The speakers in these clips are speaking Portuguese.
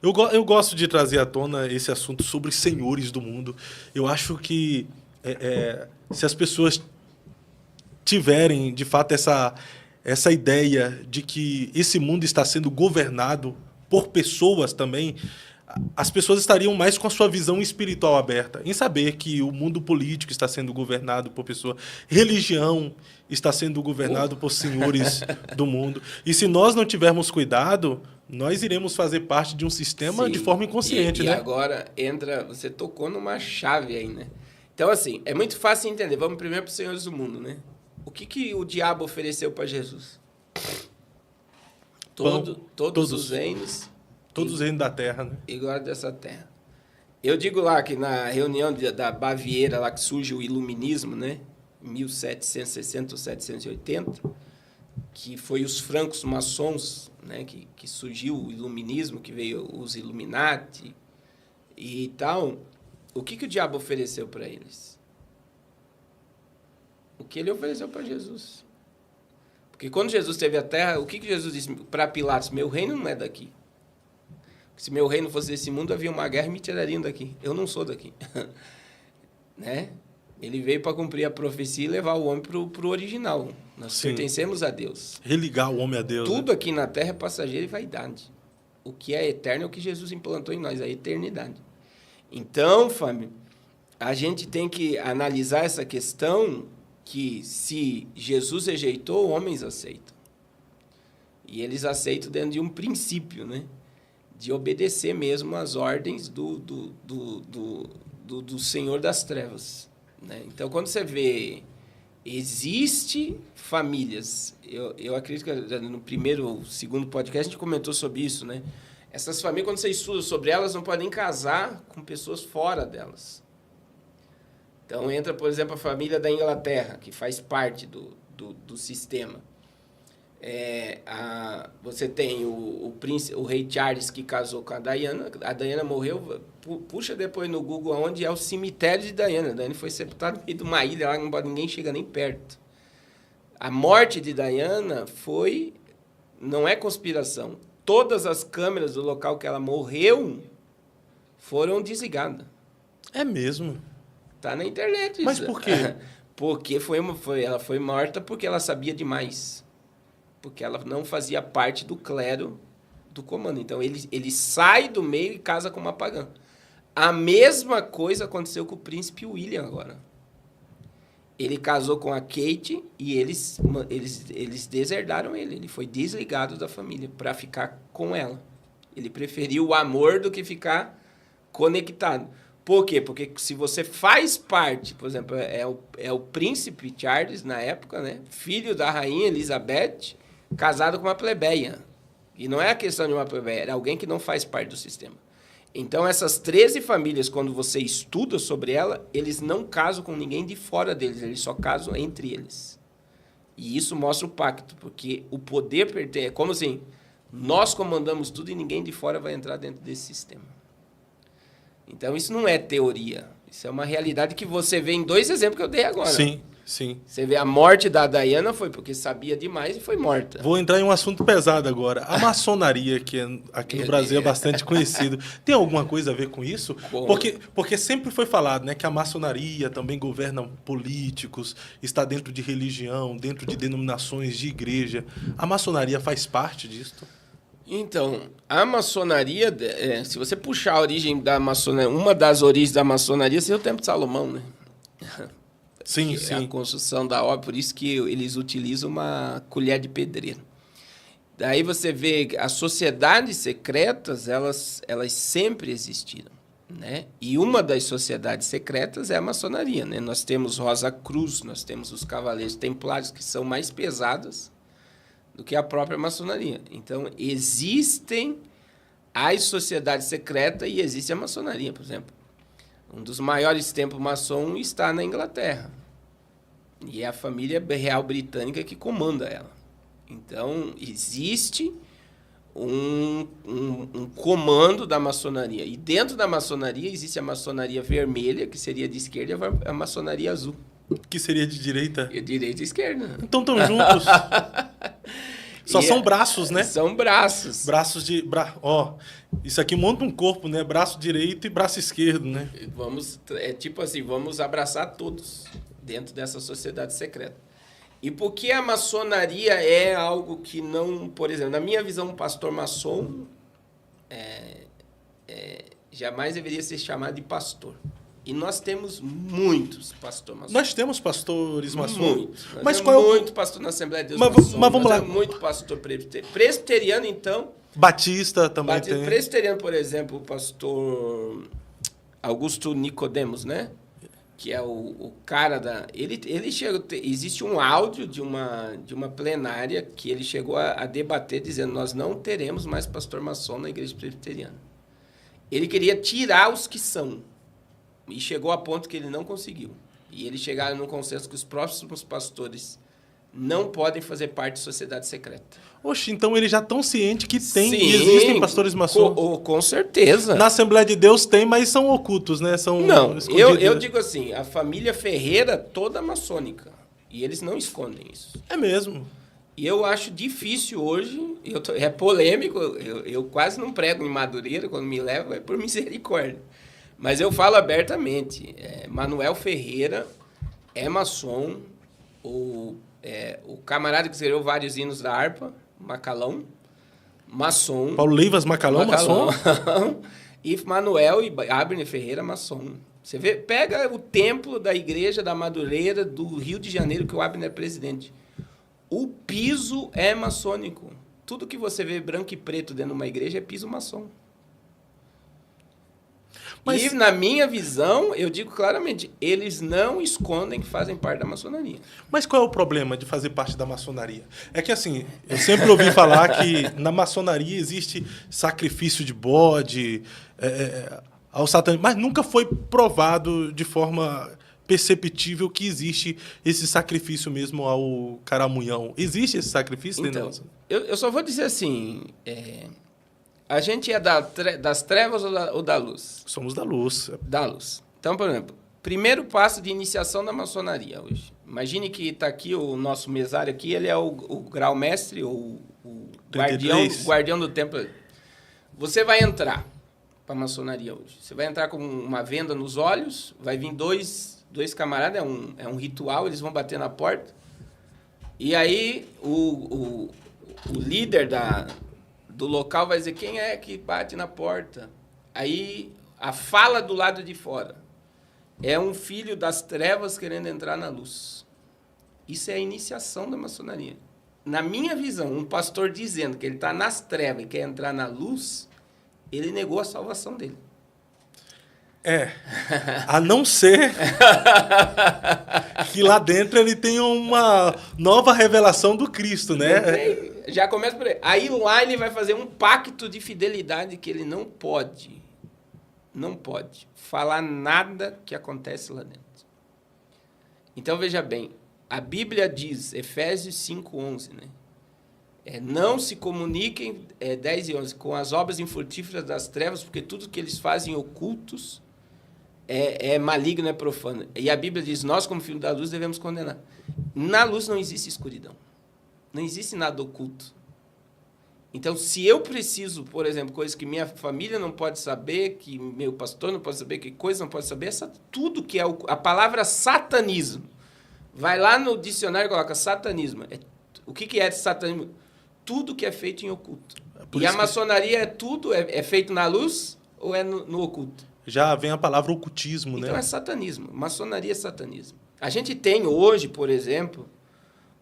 Eu gosto de trazer à tona esse assunto sobre senhores do mundo. Eu acho que se as pessoas tiverem, de fato, essa ideia de que esse mundo está sendo governado por pessoas também, as pessoas estariam mais com a sua visão espiritual aberta, em saber que o mundo político está sendo governado por pessoas, religião está sendo governado por senhores do mundo. E se nós não tivermos cuidado, nós iremos fazer parte de um sistema de forma inconsciente, né? E agora você tocou numa chave aí, né? Então, assim, é muito fácil entender. Vamos primeiro para os senhores do mundo, né? O que o diabo ofereceu para Jesus? Todos os reinos. Todos os reinos da terra, né? E glória dessa terra. Eu digo lá que na reunião da Baviera, lá que surge o iluminismo, né? 1760 ou 780, que foi os francos maçons, né? Que surgiu o iluminismo, que veio os Illuminati e tal. O que o diabo ofereceu para eles? O que ele ofereceu para Jesus. Porque quando Jesus teve a terra, o que Jesus disse para Pilatos? Meu reino não é daqui. Se meu reino fosse desse mundo, havia uma guerra e me tirariam daqui. Eu não sou daqui. Né? Ele veio para cumprir a profecia e levar o homem para o original. Nós pertencemos a Deus. Religar o homem a Deus. Tudo aqui na terra é passageiro e vaidade. O que é eterno é o que Jesus implantou em nós, a eternidade. Então, Fábio, a gente tem que analisar essa questão que se Jesus rejeitou, homens aceitam. E eles aceitam dentro de um princípio, né? De obedecer mesmo às ordens do Senhor das Trevas. Né? Então, quando você vê, existe famílias, eu acredito que no primeiro, segundo podcast a gente comentou sobre isso, né? Essas famílias, quando você estuda sobre elas, não podem casar com pessoas fora delas. Então, entra, por exemplo, a família da Inglaterra, que faz parte do sistema. Você tem o rei Charles, que casou com a Diana. A Diana morreu. Puxa depois no Google onde é o cemitério de Diana. A Diana foi sepultada no meio de uma ilha, lá ninguém chega nem perto. A morte de Diana não é conspiração. Todas as câmeras do local que ela morreu foram desligadas. É mesmo? Tá na internet isso. Mas por quê? Porque ela foi morta porque ela sabia demais. Porque ela não fazia parte do clero do comando. Então, ele sai do meio e casa com uma pagã. A mesma coisa aconteceu com o príncipe William agora. Ele casou com a Kate e eles deserdaram ele. Ele foi desligado da família para ficar com ela. Ele preferiu o amor do que ficar conectado. Por quê? Porque se você faz parte, por exemplo, é o príncipe Charles, na época, né? Filho da rainha Elizabeth, casado com uma plebeia. E não é a questão de uma plebeia, era alguém que não faz parte do sistema. Então, essas 13 famílias, quando você estuda sobre ela, eles não casam com ninguém de fora deles, eles só casam entre eles. E isso mostra o pacto, porque o poder pertence... É como assim, nós comandamos tudo e ninguém de fora vai entrar dentro desse sistema. Então, isso não é teoria. Isso é uma realidade que você vê em 2 exemplos que eu dei agora. Sim. Sim. Você vê a morte da Diana foi porque sabia demais e foi morta. Vou entrar em um assunto pesado agora. A maçonaria, que aqui no Brasil é bastante conhecido, tem alguma coisa a ver com isso? Porque sempre foi falado, né, que a maçonaria também governa políticos, está dentro de religião, dentro de denominações de igreja. A maçonaria faz parte disso? Então, a maçonaria, se você puxar a origem da maçonaria, uma das origens da maçonaria seria o Templo de Salomão, né? Sim, sim. A construção da obra, por isso que eles utilizam uma colher de pedreiro. Daí você vê que as sociedades secretas, elas sempre existiram, né? E uma das sociedades secretas é a maçonaria, né? Nós temos Rosa Cruz, nós temos os Cavaleiros Templários, que são mais pesadas do que a própria maçonaria. Então, existem as sociedades secretas e existe a maçonaria, por exemplo. Um dos maiores templos maçom está na Inglaterra. E é a família real britânica que comanda ela. Então, existe um comando da maçonaria. E dentro da maçonaria existe a maçonaria vermelha, que seria de esquerda, e a maçonaria azul. Que seria de direita? De direita e esquerda. Então estão juntos. Só são braços, né? São braços. Braços de... Ó, isso aqui monta um corpo, né? Braço direito e braço esquerdo, né? Tipo assim, vamos abraçar todos dentro dessa sociedade secreta. E por que a maçonaria é algo que não... Por exemplo, na minha visão, um pastor maçom jamais deveria ser chamado de pastor. E nós temos muitos pastores maçons. Nós temos pastores maçons. Muitos. Mas qual é o... muito pastor na Assembleia de Deus mas vamos lá. Muito pastor presbiteriano, então. Batista também tem. Presbiteriano, por exemplo, o pastor Augusto Nicodemos, né? Que é o cara da... Ele chegou... Existe um áudio de uma plenária que ele chegou a debater, dizendo: nós não teremos mais pastor maçom na igreja presbiteriana. Ele queria tirar os que são. E chegou a ponto que ele não conseguiu. E eles chegaram no consenso que os próximos pastores não podem fazer parte de sociedade secreta. Oxe, então eles já estão cientes que tem Sim, e existem pastores maçons. Com certeza. Na Assembleia de Deus tem, mas são ocultos, né? São não, escondidos. eu digo assim, a família Ferreira toda maçônica. E eles não escondem isso. É mesmo. E eu acho difícil hoje, é polêmico, eu quase não prego em Madureira, quando me levo é por misericórdia. Mas eu falo abertamente, Manuel Ferreira é maçom, o camarada que escreveu vários hinos da harpa, Macalão, maçom. Paulo Leivas Macalão, maçom? E Manuel e Abner Ferreira, maçom. Você vê, pega o templo da igreja da Madureira do Rio de Janeiro, que o Abner é presidente. O piso é maçônico. Tudo que você vê branco e preto dentro de uma igreja é piso maçom. Mas... E, na minha visão, eu digo claramente, eles não escondem que fazem parte da maçonaria. Mas qual é o problema de fazer parte da maçonaria? É que, assim, eu sempre ouvi falar que na maçonaria existe sacrifício de bode ao satanismo, mas nunca foi provado de forma perceptível que existe esse sacrifício mesmo ao caramunhão. Existe esse sacrifício dentro da maçonaria? Eu só vou dizer assim... A gente é das trevas ou da luz? Somos da luz. Da luz. Então, por exemplo, primeiro passo de iniciação da maçonaria hoje. Imagine que está aqui o nosso mesário aqui, ele é o grau-mestre, ou o guardião do templo. Você vai entrar para a maçonaria hoje. Você vai entrar com uma venda nos olhos, vai vir dois camaradas, é um ritual, eles vão bater na porta. E aí o líder do local vai dizer quem é que bate na porta. Aí a fala do lado de fora é um filho das trevas querendo entrar na luz. Isso é a iniciação da maçonaria. Na minha visão, um pastor dizendo que ele está nas trevas e quer entrar na luz, ele negou a salvação dele. A não ser que lá dentro ele tenha uma nova revelação do Cristo, né? Já começa por aí. Aí lá ele vai fazer um pacto de fidelidade que ele não pode falar nada que acontece lá dentro. Então, veja bem, a Bíblia diz, Efésios 5:11, né? Não se comuniquem, 10 e 11, com as obras infrutíferas das trevas, porque tudo que eles fazem ocultos é maligno, é profano. E a Bíblia diz, nós como filhos da luz devemos condenar. Na luz não existe escuridão. Não existe nada oculto. Então, se eu preciso, por exemplo, coisas que minha família não pode saber, que meu pastor não pode saber, que coisa não pode saber, tudo que é a palavra satanismo. Vai lá no dicionário e coloca satanismo. O que é satanismo? Tudo que é feito em oculto. E a maçonaria é feito na luz ou é no oculto? Já vem a palavra ocultismo, né? Então é satanismo. Maçonaria é satanismo. A gente tem hoje, por exemplo,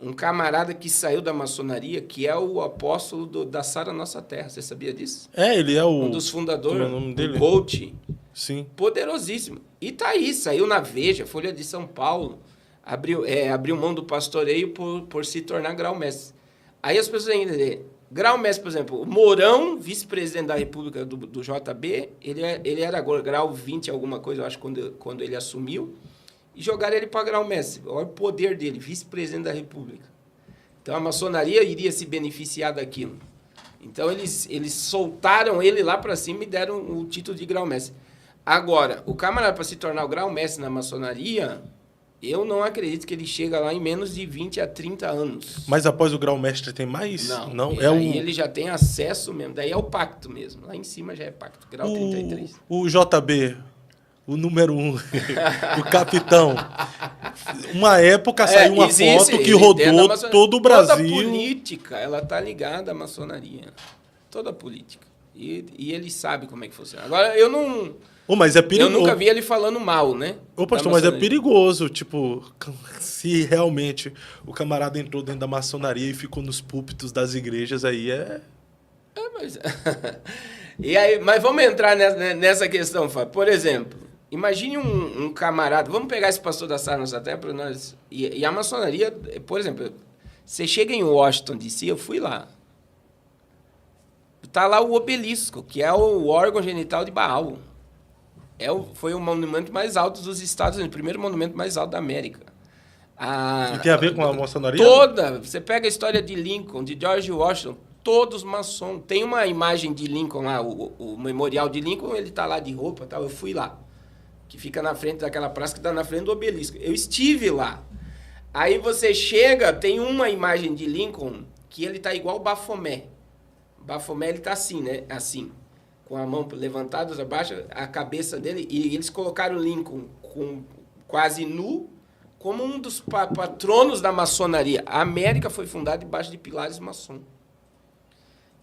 um camarada que saiu da maçonaria, que é o apóstolo da Sara Nossa Terra. Você sabia disso? Ele é um dos fundadores, o nome dele? O coach. Sim. Poderosíssimo. E tá aí, saiu na Veja, Folha de São Paulo, abriu mão do pastoreio por se tornar grau-mestre. Aí as pessoas ainda dizem, grau-mestre, por exemplo, o Mourão, vice-presidente da República do JB, ele era agora grau 20 alguma coisa, eu acho, quando ele assumiu, e jogaram ele para grau-mestre. Olha o poder dele, vice-presidente da República. Então, a maçonaria iria se beneficiar daquilo. Então, eles soltaram ele lá para cima e deram o título de grau-mestre. Agora, o camarada, para se tornar o grau-mestre na maçonaria, Eu não acredito que ele chega lá em menos de 20 a 30 anos. Mas após o grau-mestre tem mais? Não. Aí ele já tem acesso mesmo. Daí é o pacto mesmo. Lá em cima já é pacto, grau 33. O JB, o número 1, o capitão. Uma época saiu uma foto que rodou todo o Brasil. Toda a política, ela tá ligada à maçonaria. Toda a política. E ele sabe como é que funciona. Agora, eu não... mas é perigoso. Eu nunca vi ele falando mal, né? Pastor, mas é perigoso, tipo, se realmente o camarada entrou dentro da maçonaria e ficou nos púlpitos das igrejas, aí é... Mas... E aí, mas vamos entrar nessa questão, Fábio. Por exemplo, imagine um camarada... Vamos pegar esse pastor da Sara Nossa Terra para nós... E a maçonaria, por exemplo, você chega em Washington, D.C., eu fui lá. Tá lá o obelisco, que é o órgão genital de Baal. Foi o monumento mais alto dos Estados Unidos, o primeiro monumento mais alto da América. E tem a ver com a maçonaria? Toda. Você pega a história de Lincoln, de George Washington, todos maçom. Tem uma imagem de Lincoln lá, o memorial de Lincoln, ele tá lá de roupa, tal. Eu fui lá, que fica na frente daquela praça que tá na frente do obelisco. Eu estive lá. Aí você chega, tem uma imagem de Lincoln que ele tá igual o Bafomé. Bafomé, ele tá assim, né? Assim, com a mão levantada abaixo, a cabeça dele, e eles colocaram Lincoln quase nu, como um dos patronos da maçonaria. A América foi fundada debaixo de pilares maçom.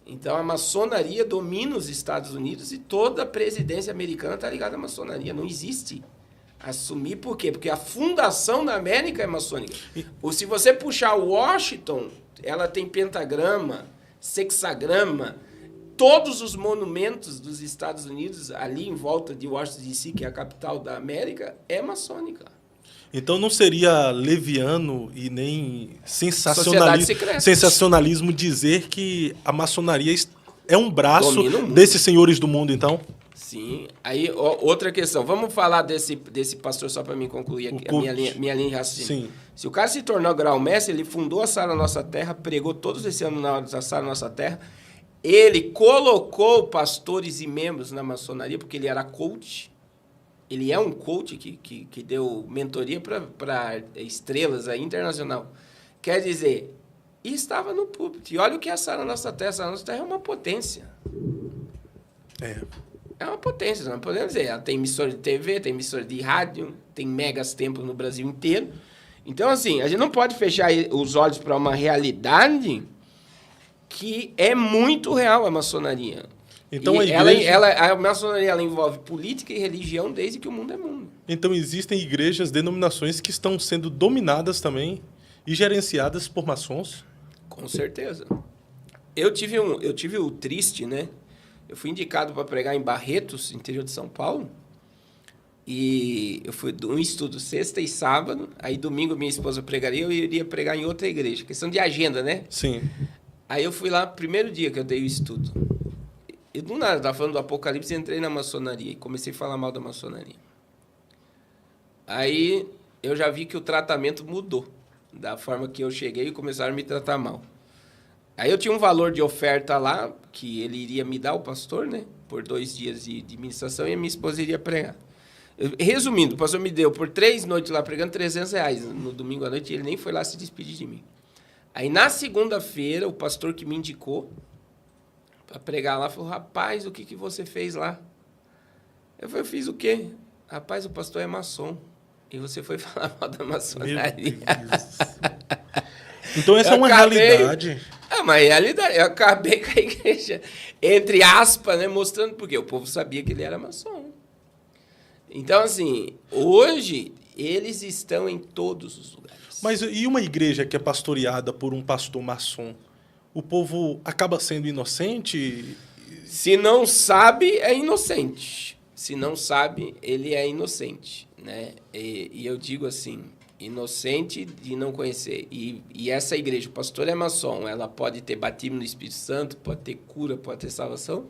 Então, a maçonaria domina os Estados Unidos e toda a presidência americana está ligada à maçonaria. Não existe assumir. Por quê? Porque a fundação da América é maçônica. Ou se você puxar Washington, ela tem pentagrama, sexagrama, todos os monumentos dos Estados Unidos, ali em volta de Washington, D.C., que é a capital da América, é maçônica. Então não seria leviano e nem sensacionalismo dizer que a maçonaria é um braço desses senhores do mundo, então? Sim. Aí, outra questão. Vamos falar desse pastor, só para mim concluir aqui, a minha linha de raciocínio. Sim. Se o cara se tornou grau-mestre, ele fundou a Sara Nossa Terra, pregou todos esse ano na Sara Nossa Terra, ele colocou pastores e membros na maçonaria, porque ele era coach. Ele é um coach que deu mentoria para estrelas aí, internacional. Quer dizer, e estava no púlpito. E olha o que é a Sara Nossa Terra. A Sara Nossa Terra é uma potência. É uma potência, não podemos dizer. Ela tem emissora de TV, tem emissora de rádio, tem megas templos no Brasil inteiro. Então, assim, a gente não pode fechar os olhos para uma realidade que é muito real a maçonaria. Então, a maçonaria ela envolve política e religião desde que o mundo é mundo. Então, existem igrejas, denominações que estão sendo dominadas também e gerenciadas por maçons? Com certeza. Eu tive o triste, né? Eu fui indicado para pregar em Barretos, interior de São Paulo. E eu fui um estudo sexta e sábado. Aí, domingo, minha esposa pregaria, eu iria pregar em outra igreja. Questão de agenda, né? Sim. Aí eu fui lá, primeiro dia que eu dei o estudo. E do nada, eu estava falando do Apocalipse e entrei na maçonaria. E comecei a falar mal da maçonaria. Aí eu já vi que o tratamento mudou. Da forma que eu cheguei, começaram a me tratar mal. Aí eu tinha um valor de oferta lá, que ele iria me dar, o pastor, né? Por 2 dias de ministração, e a minha esposa iria pregar. Resumindo, o pastor me deu por 3 noites lá pregando R$300 no domingo à noite, e ele nem foi lá se despedir de mim. Aí na segunda-feira, o pastor que me indicou para pregar lá falou: rapaz, o que você fez lá? Eu falei: eu fiz o quê? Rapaz, o pastor é maçom. E você foi falar mal da maçonaria. Então essa é uma realidade. É uma realidade. Eu acabei com a igreja, entre aspas, né, mostrando porque o povo sabia que ele era maçom. Então, assim, hoje eles estão em todos os lugares. Mas e uma igreja que é pastoreada por um pastor maçom? O povo acaba sendo inocente? Se não sabe, é inocente. Se não sabe, ele é inocente, né? E eu digo assim, inocente de não conhecer. E essa igreja, o pastor é maçom, ela pode ter batismo no Espírito Santo, pode ter cura, pode ter salvação,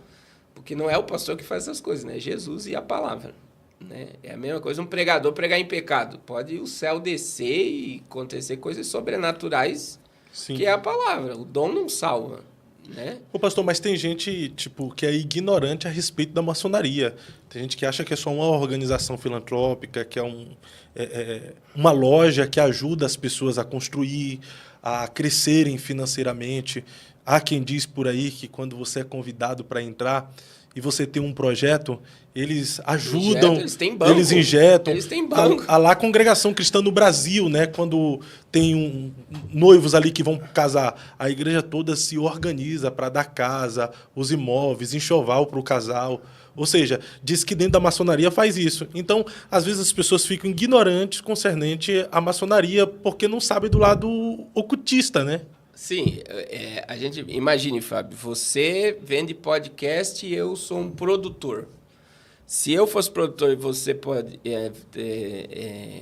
porque não é o pastor que faz essas coisas, né? É Jesus e a palavra. Né? É a mesma coisa um pregador pregar em pecado. Pode o céu descer e acontecer coisas sobrenaturais. Sim. Que é a palavra. O dom não salva. né? Ô, pastor, mas tem gente, tipo, que é ignorante a respeito da maçonaria. Tem gente que acha que é só uma organização filantrópica, que é uma loja que ajuda as pessoas a construir, a crescerem financeiramente. Há quem diz por aí que quando você é convidado para entrar e você tem um projeto, eles ajudam, Eles têm banco. eles injetam. Eles têm banco. A lá Congregação Cristã no Brasil, né, quando tem noivos ali que vão casar, a igreja toda se organiza para dar casa, os imóveis, enxoval para o casal. Ou seja, diz que dentro da maçonaria faz isso. Então, às vezes as pessoas ficam ignorantes concernente à maçonaria porque não sabem do lado ocultista, né? Sim, a gente... Imagine, Fábio, você vende podcast e eu sou um produtor. Se eu fosse produtor e você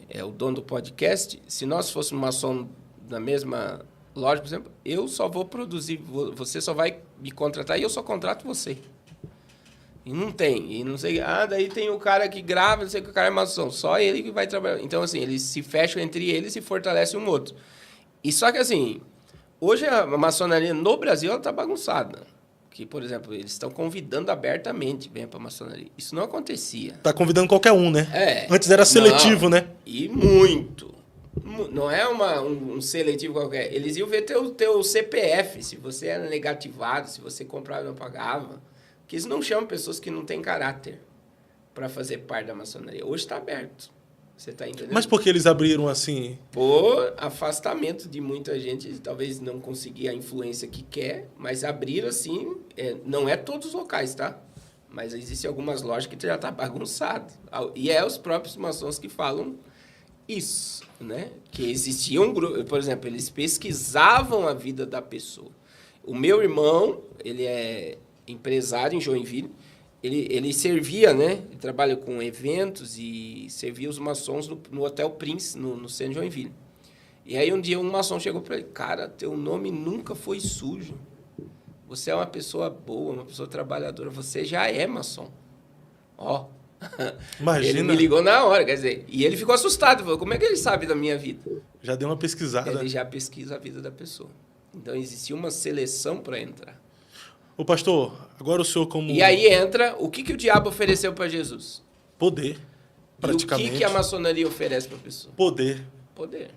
é o dono do podcast, se nós fôssemos maçom na mesma loja, por exemplo, eu só vou produzir, você só vai me contratar e eu só contrato você. E não tem. E não sei... daí tem o cara que grava, não sei que o cara é maçom. Só ele que vai trabalhar. Então, assim, eles se fecham entre eles e fortalecem um outro. E só que, assim... Hoje a maçonaria no Brasil ela está bagunçada. Que, por exemplo, eles estão convidando abertamente venha para a maçonaria. Isso não acontecia. Tá convidando qualquer um, né? Antes era seletivo, né? E muito. Não é um seletivo qualquer. Eles iam ver teu CPF, se você era negativado, se você comprava e não pagava. Porque eles não chamam pessoas que não têm caráter para fazer parte da maçonaria. Hoje está aberto. Você está entendendo? Mas por que eles abriram assim? Por afastamento de muita gente, talvez não conseguir a influência que quer, mas abriram assim, não é todos os locais, tá? Mas existem algumas lojas que já tá bagunçado. E é os próprios maçons que falam isso, né? Que existia um grupo, por exemplo, eles pesquisavam a vida da pessoa. O meu irmão, ele é empresário em Joinville. Ele servia, né? Ele trabalha com eventos e servia os maçons no Hotel Prince, no centro de Joinville. E aí um dia um maçom chegou para ele, cara, teu nome nunca foi sujo. Você é uma pessoa boa, uma pessoa trabalhadora, você já é maçom. Ó. Imagina. Ele me ligou na hora, quer dizer, e ele ficou assustado, falou, como é que ele sabe da minha vida? Já deu uma pesquisada. Ele já pesquisa a vida da pessoa. Então existia uma seleção para entrar. Ô, pastor, agora o senhor como... E aí entra, o que o diabo ofereceu para Jesus? Poder, praticamente. E o que a maçonaria oferece para a pessoa? Poder. Poder.